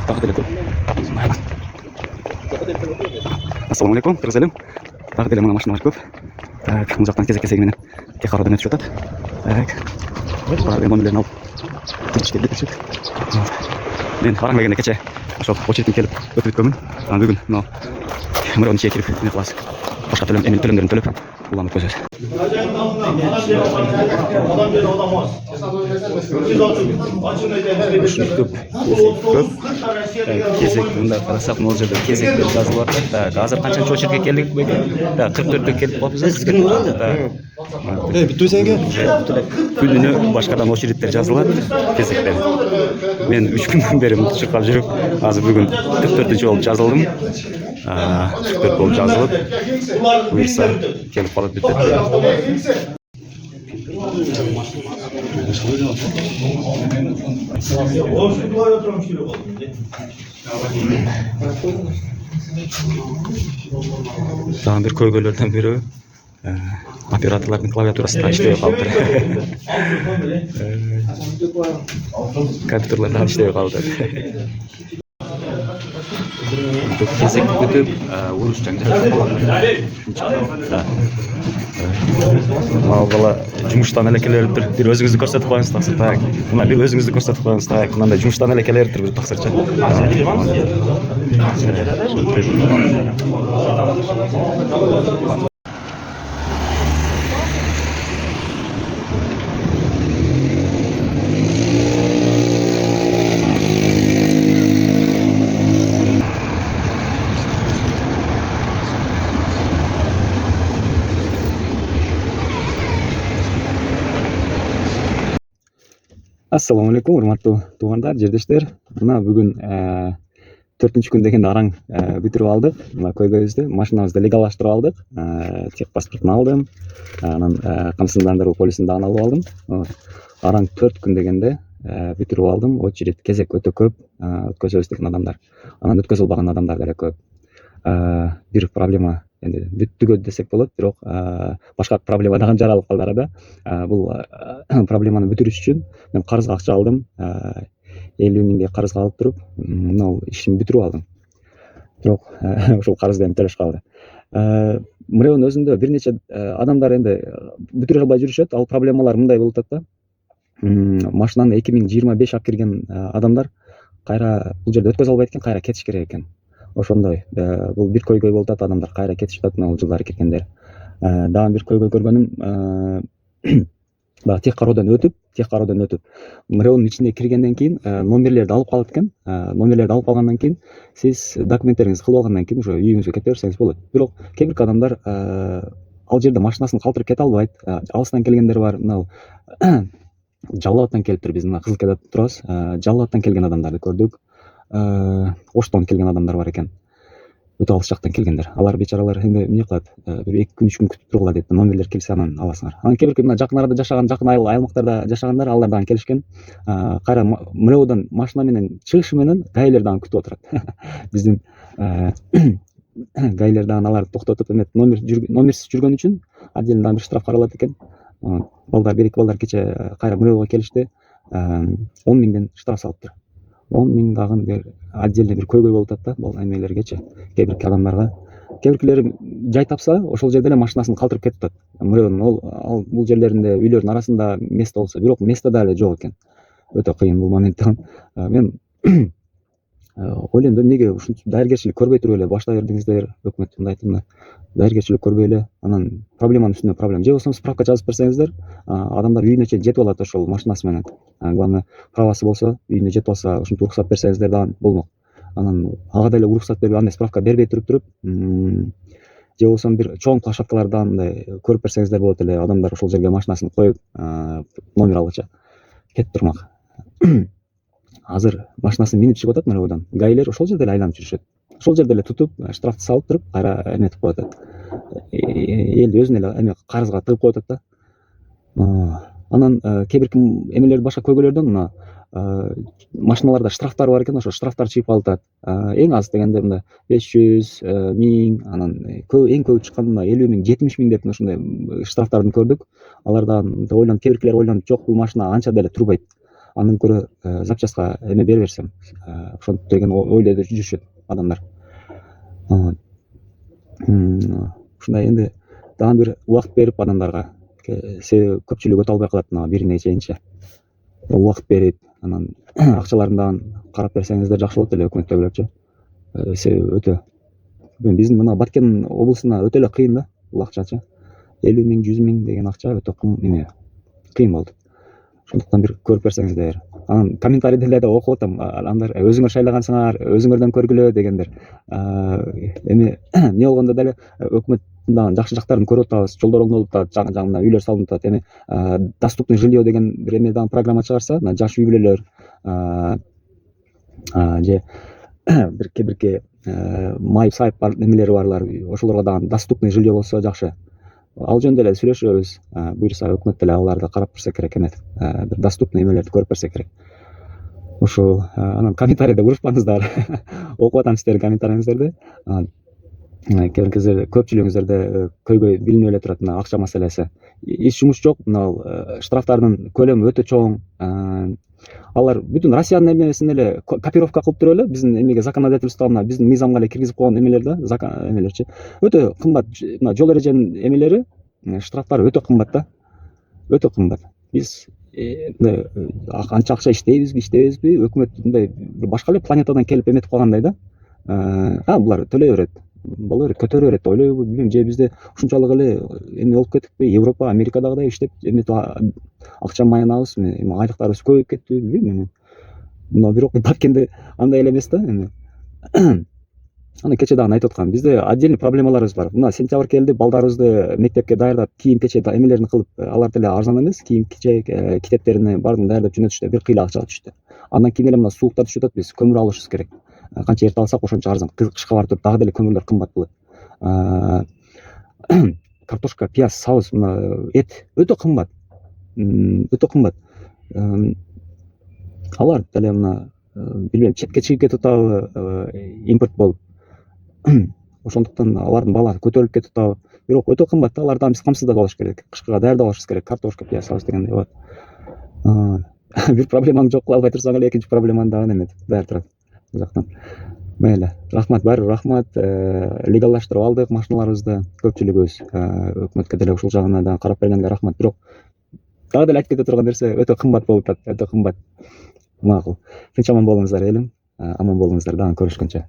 Takut telekom. Assalamualaikum, terus salam. Takut telekom машиналар көп. Так, мына жақтан кезек-кезегі менен тек қараудан өтіп жатады. Так. Барлық номерлерін алып кетішке кетішек. Мен бараң келгенде кеше ошол очередке келип өтүп өткөнмүн. Бүгүн мына мөрөнү чекирип эмне кыласыз? Башка төлөмдөрүн төлөп улам өткөзөбүз. Кезек мында карасак, могул жерде кезек деп жазылып атат. Так, азыр канчанчы очередке келдик бекен? Так, 44-кө келип калыппыз. Бүттү сенге? Күнүнө башкадан очередтер жазылат кезектен. Мен 3 күндөн бери мынтип чуркап жүрүп, азыр бүгүн 44-нчү болуп жазылдым. 44 болуп жазылып, буюрса келип калат бүттү. Дагы бир көйгөйлөрдөн бирөө операторлордун клавиатурасы да иштебей калыптыр. Компьютерлер да иштебей калды. Кезек күтүп, уруш жаңжырып Мал бала жумуштан эле келиптир. Бир өзүңүздү көрсөтүп коюңуз таксыр. Так. Мына бир өзүңүздү көрсөтүп коюңуз. Так. Мындай жумуштан эле келиптир бир таксырчы. Assalamu alaikum, урматтуу туугандар, жердештер. Мына бүгүн 4-күн дегенде араң бүтүрүп алдык. Мына көйгөйүздү, машинабызды легалдаштырып алдык. Тек паспортун алдым. Анан камсыздандыруу полисин дагы алып алдым. Араң 4 күн дегенде бүтүрүп алдым. Очеред кезек өтө көп, өткөзөбүз деген адамдар. Анан өткөзө албаган адамдар деле көп. Бир проблема энди бүттүгө десек болот, бирок башка проблема дагы жаралып калды арада. Бул проблеманы бүтүрүш үчүн мен карызга акча алдым. 50 миңдей карызга алып туруп, мына ишимди бүтүрүп алдым. Бирок ошол карызды эми төлөш калды. Мурунун өзүндө бир нече адамдар энди бүтүрө албай жүрүшөт. Ал проблемалар мындай болуп атат да. Машинаны 2025 алып кирген адамдар кайра бул жерде өткөзө албайт экен, кайра кетиш керек экен. Ошондой. Бул бир көйгөй болуп атат, адамдар кайра кетишип атат, мына жылдары киргендер. Дагы бир көйгөй көргөнүм, баягы тек кароодан өтүп, мөрөнүн ичине киргенден кийин номерлерди алып калат экен. Номерлерди алып калгандан кийин сиз документтериңизди кылып алгандан кийин уже үйүңүзгө кете берсеңиз болот. Бирок кээ бир адамдар ал жерде машинасын калтырып кете албайт. Алыстан келгендер бар. Мына Жалал абадтан келиптир, биз мына Кызылкедеде турабыз. Жалал абадтан келген адамдарды көрдүк. Оштон келген адамдар бар экен. Өтө алыс жактан келгендер. Алар бечаралар энди эмне кылат? Бир 2 күн 3 күн күтүп тургула дейт. Номерлер келсе анан аласыңар. Анан кээ бир мына жакын арада жашаган, жакын аймактарда жашагандар, алар дагы келишкен. Кайра мөрөөдөн машина менен чыгышы менен гаилер дагы күтүп отурат. Биздин гаилер дагы аларды токтотуп, номерсиз жүргөн үчүн отдельно дагы бир штраф каралат экен. Балдар, бир-эки балдар кече кайра мөрөөгө келишти. 10 миңден штраф салыптыр. 10 миң дагы бир отдельно бир көйгөй болуп атат да, бул эмелергечи, кээ бир адамдарга. Кээ биркилери жай тапса, ошол жерде эле машинасын калтырып кетип атат. Мөрөөнүн ал бул жерлеринде үйлөрдүн арасында место болсо, бирок место да эле жок экен. Өтө кыйын бул моменттен. Мен ойлойм да, эмнеге ушинтип даяргерчилик көрбөй туруп эле баштай бердиңиздер, өкмөт мындай айтты, даяргерчилик көрбөй эле, анан проблеманын үстүнө проблема. Же болбосо справка жазып берсеңиздер, адамдар үйүнө чейин жетип алат ошол машинасы менен. Главное, правасы болсо, үйүнө жетип алса, ушинтип уруксат берсеңиздер дагы болмок. Анан ага деле уруксат берип, андай справка бербей туруп, же болбосо бир чоң площадкалардан мындай көрүп берсеңиздер болот эле, адамдар ошол жерге машинасын коюп, номер алгыча кетип турмак. Азыр машинасын минип чыгып атат мөрөөдөн. Гаилер ошол жерде эле айланып жүрүшөт. Ошол жерде эле тутуп, штрафты салып туруп, кайра эметип коюп атат. Элди өзүнө эле эме карызга тыгып коюп атат да. Анан кээ бир эмелерди башка көйгөйлөрдөн мына машиналарда штрафтар бар экен, ошо штрафтар чыгып калып атат. Эң аз дегенде мында 500 миң, анан эң көп чыкканда 50 миң, 70 миң деп ошондой штрафтарды көрдүк. Алардан ойлонуп, кээ биркилер ойлонуп, жок, бул машина анча деле турбайт. андан көрө запчастка эме бере берсем ошентип деген ойдо жүрүшөт адамдар. Ушундай энди дагы бир убакыт берип адамдарга, себеби көпчүлүк өтө албай калат мына бирине чейинчи. Убакыт берип, анан акчаларын дагы карап берсеңиздер жакшы болот эле өкмөттөгүлөрчү. Себеби өтө биздин мына Баткен облусуна өтө эле кыйын да бул акчачы. 50 миң, 100 миң деген акча өтө кыйын болду. Ошондуктан бир көрүп берсеңиздер. Анан комментарийдерде окуп атам, андар өзүңөр шайлагансыңар, өзүңөрдөн көргүлө дегендер. Эми эмне болгондо деле өкмөттүн дагы жакшы жактарын көрүп атабыз, жолдор оңдолуп атат, жаңы үйлөр салынып атат. Эми доступный жилье деген бир эме дагы программа чыгарса, мына жаш үй бүлөлөр же бирке майып сайып бар немелери барлар, ошолорго дагы доступный жилье болсо жакшы. Ал жөнүндө эле сүйлөшөбүз. Буюрса өкмөт деле аларды карап берсе керек эме. Бир доступный эмелерди көрүп берсе керек. Ошол анан комментарийде урушпаңыздар. Окуп атам сиздердин комментарийиңиздерди. Кээ бир кезде көпчүлүгүңүздөрдө көйгөй билинип эле турат мына акча маселеси. Эч жумуш жок, мына штрафтардын көлөмү өтө чоң. Алар бүтүн Россиянын эмесин эле копировка кылып туруп эле биздин эмеге законодательствого, мына биздин мыйзамга эле киргизип койгон эмелер да, эмелерчи. Өтө кымбат. Мына жол эреженин эмелери, штрафтары өтө кымбат да. Өтө кымбат. Биз анча акча иштейбизби, өкмөт мындай башка эле планетадан келип эметип калгандай да. Булар төлөй берет. Боло берет, көтөрө берет, ойлойбу, билбейм, же бизде ушунчалык эле эме болуп кеттикпи, Европа, Америкадагыдай иштеп эметип акча маянабыз, айлыктарыбыз көбөйүп кеттиби, билбейм. Мына бирок Баткенде андай эле эмес да эми. Аны кече дагы айтып аткам, бизде отдельный проблемаларыбыз бар. Мына сентябрь келди, балдарыбызды мектепке даярдап, кийим кече эмелерин кылып, алар деле арзан эмес, кийим кече, китептерини баарын даярдап жөнөтүштү, бир кыйла акчага түштү. Андан кийин эле мына сууктар түшүп атат, биз көмүр алышыбыз керек. Канча эрте алсак ошончо арзан. Кышка барып туруп дагы деле көмүрлөр кымбат болот. Картошка, пияз, сабыз, мына эт өтө кымбат. Өтө кымбат. Алар деле мына билбейм, четке чыгып кетип атабы, импорт болуп. Ошондуктан алардын баалары көтөрүлүп кетип атабы. Бирок өтө кымбат да, аларды биз камсыздап алыш керек. Кышкыга даярдап алышыбыз керек. Картошка, пияз, сабыз дегендей болот. Бир проблеманы жок кыла албай турсаң эле экинчи проблеманы дагы неметип даяр турат. Бул жактан. Мейли, рахмат, баары рахмат. Легалдаштырып алдык машиналарыбызды, көпчүлүгүбүз. Өкмөткө деле ушул жагына дагы карап бергенге рахмат. Бирок дагы деле айтып кете турган нерсе өтө кымбат болуп атат, өтө кымбат. Макул. Тынч аман болуңуздар элим. Аман болуңуздар, дагы көрүшкөнчө.